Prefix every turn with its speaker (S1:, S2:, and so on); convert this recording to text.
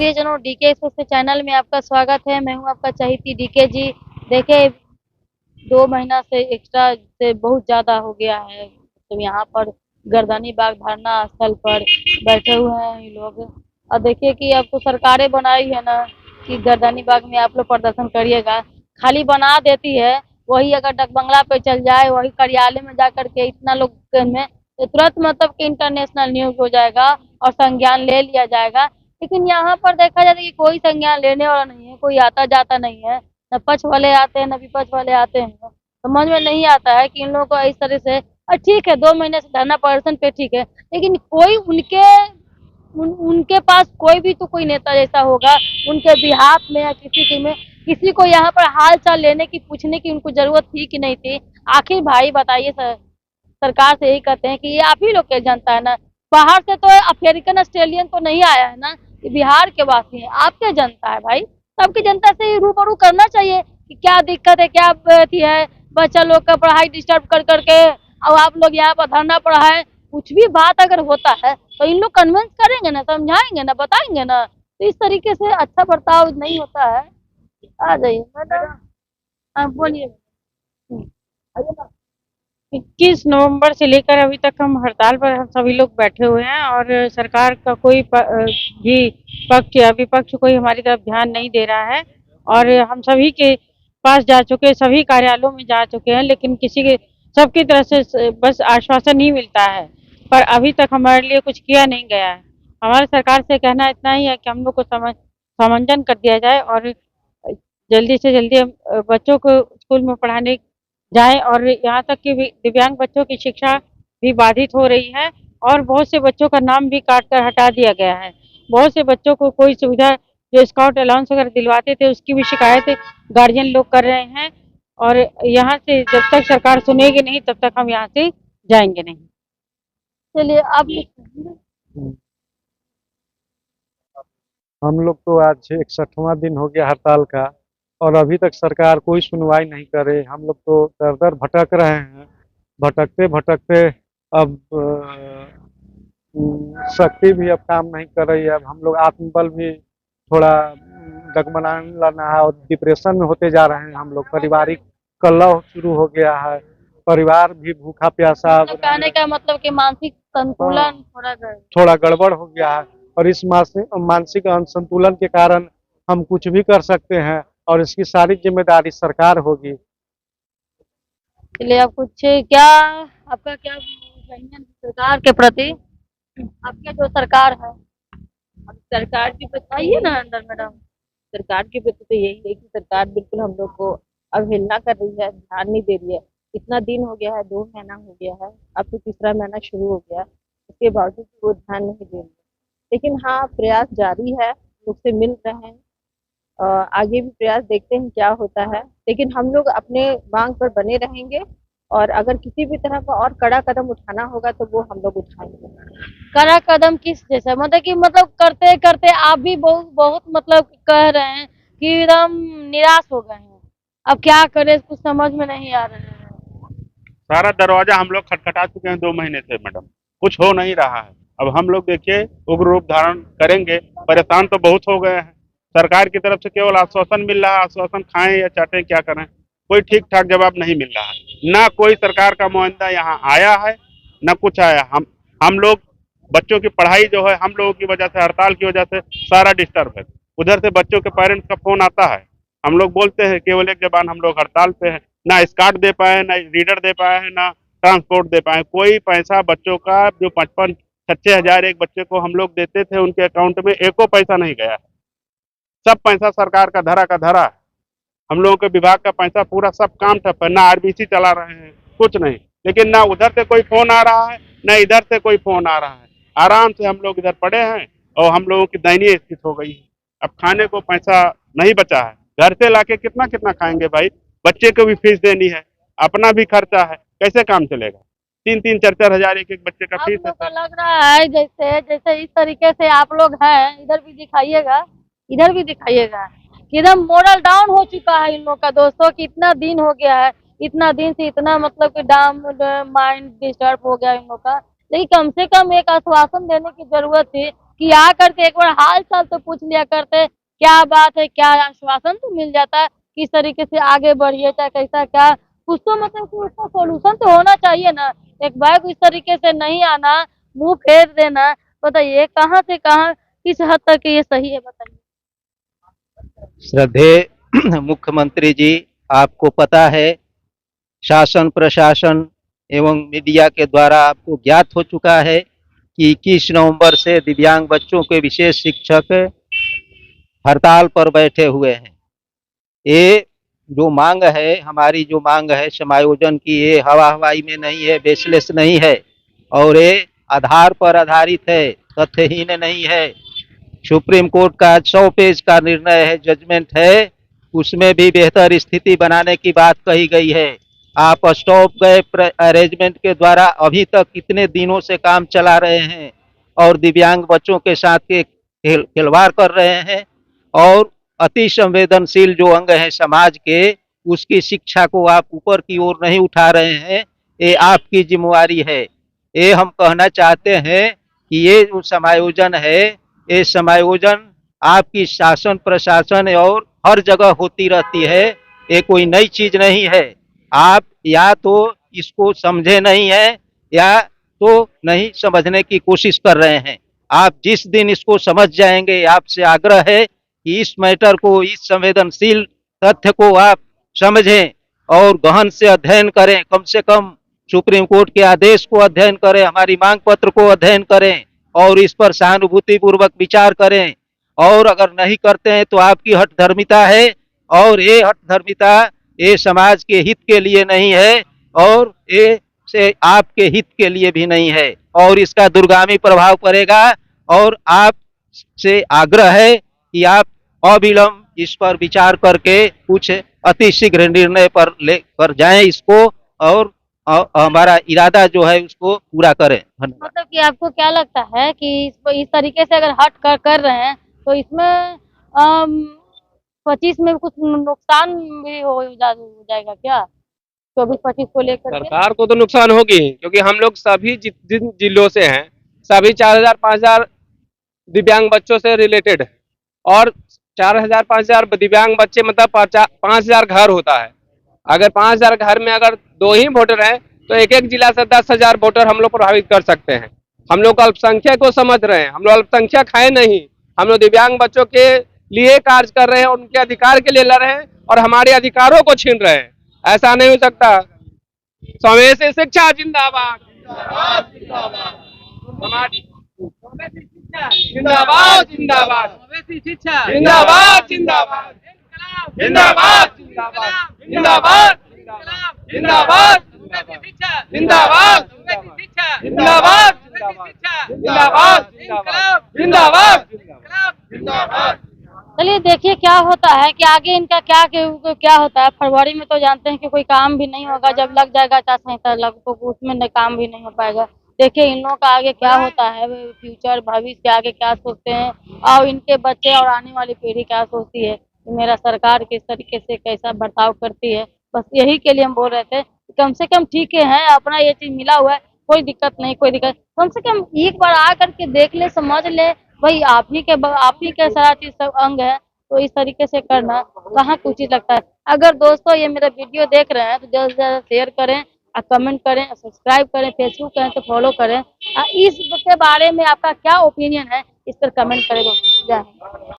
S1: प्रियजनों, DK express channel में आपका स्वागत है। मैं हूं आपका चहेती डीके जी। देखिए, 2 महीना से एक्स्ट्रा से बहुत ज़्यादा हो गया है। तो यहाँ पर गर्दनी बाग धरना स्थल पर बैठे हुए हैं ये लोग। और देखिए कि अब तो सरकारें बनाई है ना कि गर्दनी बाग में आप लोग प्रदर्शन करिएगा। खाली बना देती है, वही अगर डकबंगला पे चल जाए, वही कार्यालय में जा करके इतना लोग में तो तुरंत मतलब कि इंटरनेशनल न्यूज़ हो जाएगा और संज्ञान ले लिया जाएगा। लेकिन यहाँ पर देखा जाता है कि कोई संज्ञान लेने वाला नहीं है, कोई आता जाता नहीं है। न पक्ष वाले आते हैं, न विपक्ष वाले आते हैं। समझ में नहीं आता है कि इन लोगों को इस तरह से ठीक है, 2 महीने से धरना प्रदर्शन पे ठीक है, लेकिन कोई उनके पास कोई भी तो कोई नेता जैसा होगा उनके बिहाफ में या किसी को यहाँ पर हाल चाल लेने की पूछने की उनको जरूरत थी कि नहीं थी। आखिर भाई बताइए सर, सरकार से यही कहते हैं कि ये आप ही लोग के जनता है ना, बाहर से तो अफ्रीकन ऑस्ट्रेलियन तो नहीं आया है ना, ये बिहार के वासी हैं, आपके जनता है भाई। सबकी जनता से रूबरू करना चाहिए कि क्या दिक्कत है, क्या अथी है। बच्चा लोग का पढ़ाई डिस्टर्ब कर करके अब आप लोग यहाँ पर धरना पड़ा है। कुछ भी बात अगर होता है तो इन लोग कन्विंस करेंगे ना, समझाएंगे ना, बताएंगे ना। तो इस तरीके से अच्छा बर्ताव नहीं होता है। आ जाइए मैडम, हाँ बोलिए। आइए ना।
S2: 21 नवंबर से लेकर अभी तक हम हड़ताल पर हम सभी लोग बैठे हुए हैं और सरकार का कोई भी पक्ष या विपक्ष कोई हमारी तरफ ध्यान नहीं दे रहा है। और हम सभी के पास जा चुके, सभी कार्यालयों में जा चुके हैं, लेकिन किसी के सबकी तरफ से बस आश्वासन ही मिलता है, पर अभी तक हमारे लिए कुछ किया नहीं गया है। हमारे सरकार से कहना इतना ही है कि हम लोग को समंजन कर दिया जाए और जल्दी से जल्दी हम बच्चों को स्कूल में पढ़ाने जाएँ। और यहाँ तक कि दिव्यांग बच्चों की शिक्षा भी बाधित हो रही है और बहुत से बच्चों का नाम भी काट कर हटा दिया गया है। बहुत से बच्चों को कोई सुविधा जो स्काउट अलाउंस वगैरह दिलवाते थे उसकी भी शिकायत गार्जियन लोग कर रहे हैं। और यहाँ से जब तक सरकार सुनेगी नहीं तब तक हम यहाँ से जाएंगे नहीं।
S1: चलिए आप
S3: हम लोग तो आज 61वां दिन हो गया हड़ताल का और अभी तक सरकार कोई सुनवाई नहीं कर रही। हम लोग तो दर दर भटक रहे हैं। भटकते भटकते अब शक्ति भी अब काम नहीं कर रही है। अब हम लोग आत्मबल भी थोड़ा डगमगाने लगा है और डिप्रेशन में होते जा रहे हैं। हम लोग पारिवारिक कलह शुरू हो गया है। परिवार भी भूखा प्यासा
S1: मतलब कहने का मतलब कि मानसिक संतुलन
S3: थोड़ा गड़बड़ हो गया है और इस मानसिक असंतुलन के कारण हम कुछ भी कर सकते हैं और इसकी सारी जिम्मेदारी सरकार होगी।
S1: चलिए आप कुछ क्या, आपका क्या ओपिनियन सरकार के प्रति, आपके जो सरकार है।
S2: अब सरकार की
S1: आइए ना अंदर मैडम।
S2: सरकार के प्रति तो यही है कि सरकार बिल्कुल हम लोग को अवहेलना कर रही है, ध्यान नहीं दे रही है। इतना दिन हो गया है, 2 महीना हो गया है, अब तो तीसरा महीना शुरू हो गया, उसके बावजूद भी वो ध्यान नहीं दे रही है। लेकिन हाँ, प्रयास जारी है, लोग से मिल रहे हैं। आगे भी प्रयास देखते हैं क्या होता है, लेकिन हम लोग अपने मांग पर बने रहेंगे और अगर किसी भी तरह का और कड़ा कदम उठाना होगा तो वो हम लोग उठाएंगे।
S1: कड़ा कदम किस जैसा, मतलब कि मतलब करते करते आप भी बहुत बहुत मतलब कह रहे हैं कि एकदम निराश हो गए हैं। अब क्या करें, कुछ समझ में नहीं आ रहा है।
S4: सारा दरवाजा हम लोग खटखटा चुके हैं 2 महीने से मैडम, कुछ हो नहीं रहा है। अब हम लोग देखिए उग्र रूप धारण करेंगे। परेशान तो बहुत हो गए हैं। सरकार की तरफ से केवल आश्वासन मिल रहा है, आश्वासन खाएं या चाटें क्या करें, कोई ठीक ठाक जवाब नहीं मिल रहा है। ना कोई सरकार का नुमाइंदा यहाँ आया है, ना कुछ आया। हम लोग बच्चों की पढ़ाई जो है हम लोगों की वजह से, हड़ताल की वजह से सारा डिस्टर्ब है। उधर से बच्चों के पेरेंट्स का फोन आता है, हम लोग बोलते हैं केवल एक जबान, हम लोग हड़ताल पे हैं। ना स्कार्ट दे पाए, ना रीडर दे पाए हैं, ना ट्रांसपोर्ट दे पाए। कोई पैसा बच्चों का जो 55-56 हजार एक बच्चे को हम लोग देते थे उनके अकाउंट में एको पैसा नहीं गया है। सब पैसा सरकार का धरा है। हम लोगों के विभाग का पैसा पूरा सब काम ठप है। ना आरबीसी चला रहे हैं, कुछ नहीं। लेकिन ना उधर से कोई फोन आ रहा है, ना इधर से कोई फोन आ रहा है। आराम से हम लोग इधर पड़े हैं और हम लोगों की दयनीय स्थिति हो गई है। अब खाने को पैसा नहीं बचा है, घर से लाके कितना कितना खाएंगे भाई। बच्चे को भी फीस देनी है, अपना भी खर्चा है, कैसे काम चलेगा। 3-3, 4-4 हजार एक एक बच्चे का
S1: आप
S4: फीस
S1: लोग को
S4: है।
S1: लग रहा है जैसे जैसे इस तरीके से आप लोग हैं, इधर भी दिखाइएगा, इधर भी दिखाइएगा कि एकदम मोरल डाउन हो चुका है इन लोग का दोस्तों, कि इतना दिन हो गया है, इतना दिन से इतना मतलब कि डाउन माइंड डिस्टर्ब हो गया इन लोग का। लेकिन कम से कम एक आश्वासन देने की जरूरत थी कि कि आ करके एक बार हाल चाल तो पूछ लिया करते, क्या बात है, क्या आश्वासन तो मिल जाता, किस तरीके से आगे बढ़िए, चाहे कैसा क्या, कुछ तो मतलब कि उसका सोल्यूशन तो होना चाहिए ना। एक बार इस तरीके से नहीं आना, मुंह फेर देना, बताइए कहाँ से कहाँ, किस हद तक ये सही है, बताइए।
S5: श्रद्धेय मुख्यमंत्री जी, आपको पता है शासन प्रशासन एवं मीडिया के द्वारा आपको ज्ञात हो चुका है कि 21 नवंबर से दिव्यांग बच्चों के विशेष शिक्षक हड़ताल पर बैठे हुए हैं। ये जो मांग है, हमारी जो मांग है समायोजन की, ये हवा हवाई में नहीं है, बेसलेस नहीं है और ये आधार पर आधारित है, तथ्यहीन नहीं है। सुप्रीम कोर्ट का 100 पेज का निर्णय है, जजमेंट है, उसमें भी बेहतर स्थिति बनाने की बात कही गई है। आप स्टॉप गए अरेंजमेंट के द्वारा अभी तक कितने दिनों से काम चला रहे हैं और दिव्यांग बच्चों के साथ के खिलवाड़ कर रहे हैं और अति संवेदनशील जो अंग है समाज के, उसकी शिक्षा को आप ऊपर की ओर नहीं उठा रहे हैं। ये आपकी जिम्मेवारी है। ये हम कहना चाहते हैं कि ये जो समायोजन है, ये समायोजन आपकी शासन प्रशासन और हर जगह होती रहती है, ये कोई नई चीज नहीं है। आप या तो इसको समझे नहीं है या तो नहीं समझने की कोशिश कर रहे हैं। आप जिस दिन इसको समझ जाएंगे, आपसे आग्रह है कि इस मैटर को, इस संवेदनशील तथ्य को आप समझें और गहन से अध्ययन करें। कम से कम सुप्रीम कोर्ट के आदेश को अध्ययन करें, हमारी मांग पत्र को अध्ययन करें और इस पर सहानुभूति पूर्वक विचार करें। और अगर नहीं करते हैं तो आपकी हठधर्मिता है और ये हठधर्मिता ये समाज के हित के लिए नहीं है और ये से आपके हित के लिए भी नहीं है और इसका दूरगामी प्रभाव पड़ेगा। और आप से आग्रह है कि आप अविलंब इस पर विचार करके कुछ अति शीघ्र निर्णय पर लेकर जाएं इसको और हमारा इरादा जो है उसको पूरा करें। धन्यवाद।
S1: मतलब कि आपको क्या लगता है कि इस तरीके से अगर हट कर रहे हैं तो इसमें 25 में कुछ नुकसान भी हो जाएगा क्या, 24-25 को लेकर के?
S6: सरकार को तो नुकसान होगी, क्योंकि हम लोग सभी जिन जिलों से हैं, सभी 4000-5000 दिव्यांग बच्चों से रिलेटेड है और 4000-5000 दिव्यांग बच्चे मतलब 5000 घर होता है। अगर 5000 घर में अगर 2 ही वोटर हैं तो एक एक जिला से 10,000 वोटर हम लोग प्रभावित कर सकते हैं। हम लोग अल्पसंख्यक को समझ रहे हैं, हम लोग अल्पसंख्यक है नहीं, हम लोग दिव्यांग बच्चों के लिए कार्य कर रहे हैं, उनके अधिकार के लिए लड़ रहे हैं और हमारे अधिकारों को छीन रहे हैं। ऐसा नहीं हो सकता। स्वदेशी शिक्षा जिंदाबाद, हमारी जिंदाबाद जिंदाबाद, जिंदाबाद जिंदाबाद, जिंदाबाद जिंदाबाद, जिंदाबाद जिंदाबाद, जिंदाबाद जिंदाबाद, जिंदाबाद जिंदाबाद, जिंदाबाद।
S1: चलिए देखिए क्या होता है कि आगे इनका क्या होता है। फरवरी में तो जानते हैं कि कोई काम भी नहीं होगा, जब लग जाएगा आचार संहिता लग तो उसमें काम भी नहीं हो पाएगा। देखिए इन लोगों का आगे क्या होता है, फ्यूचर भविष्य के आगे क्या सोचते हैं और इनके बच्चे और आने वाली पीढ़ी क्या सोचती है कि मेरा सरकार किस तरीके से कैसा बर्ताव करती है। बस यही के लिए हम बोल रहे थे कम से कम ठीक है, अपना ये चीज मिला हुआ है, कोई दिक्कत नहीं, कोई दिक्कत, कम से कम एक बार आ करके देख ले, समझ ले, भाई आप ही के सारा चीज सब अंग है, तो इस तरीके से करना कहाँ कुछ चीज लगता है। अगर दोस्तों ये मेरा वीडियो देख रहे हैं तो जल्द से जल्द शेयर करें, कमेंट करें, सब्सक्राइब करें, फेसबुक करें तो फॉलो करें। इस के बारे में आपका क्या ओपिनियन है इस पर कमेंट करें। जय हिंद।